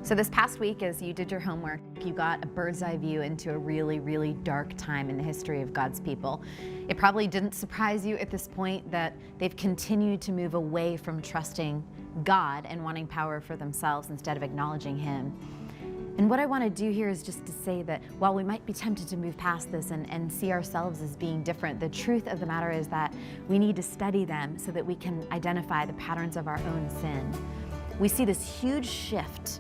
So this past week, as you did your homework, you got a bird's eye view into a really, really dark time in the history of God's people. It probably didn't surprise you at this point that they've continued to move away from trusting God and wanting power for themselves instead of acknowledging Him. And what I want to do here is just to say that while we might be tempted to move past this and see ourselves as being different, the truth of the matter is that we need to study them so that we can identify the patterns of our own sin. We see this huge shift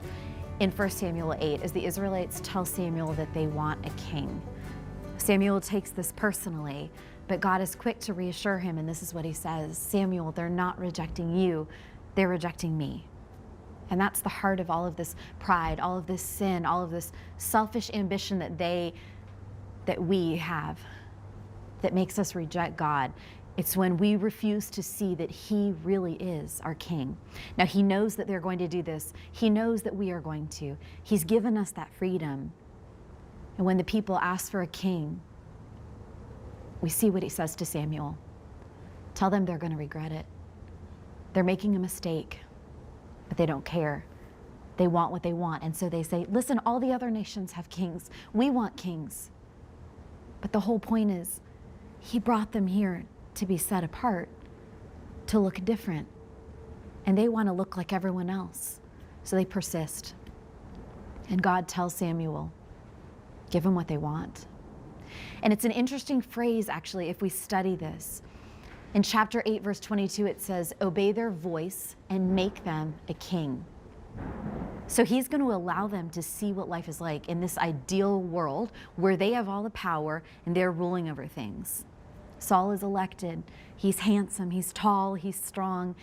in 1 Samuel 8 as the Israelites tell Samuel that they want a king. Samuel takes this personally, but God is quick to reassure him, and this is what he says: Samuel, they're not rejecting you, they're rejecting me. And that's the heart of all of this pride, all of this sin, all of this selfish ambition that we have that makes us reject God. It's when we refuse to see that He really is our King. Now, He knows that they're going to do this. He knows that we are going to. He's given us that freedom. And when the people ask for a king, we see what He says to Samuel. Tell them they're going to regret it. They're making a mistake, but they don't care. They want what they want. And so they say, listen, all the other nations have kings. We want kings. But the whole point is, He brought them here to be set apart, to look different. And they want to look like everyone else. So they persist. And God tells Samuel, give them what they want. And it's an interesting phrase, actually, if we study this. In chapter 8, verse 22, it says, obey their voice and make them a king. So He's going to allow them to see what life is like in this ideal world where they have all the power and they're ruling over things. Saul is elected. He's handsome, he's tall, he's strong.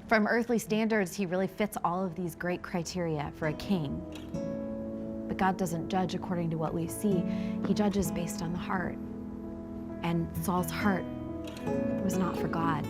From earthly standards, he really fits all of these great criteria for a king. But God doesn't judge according to what we see. He judges based on the heart. And Saul's heart was not for God.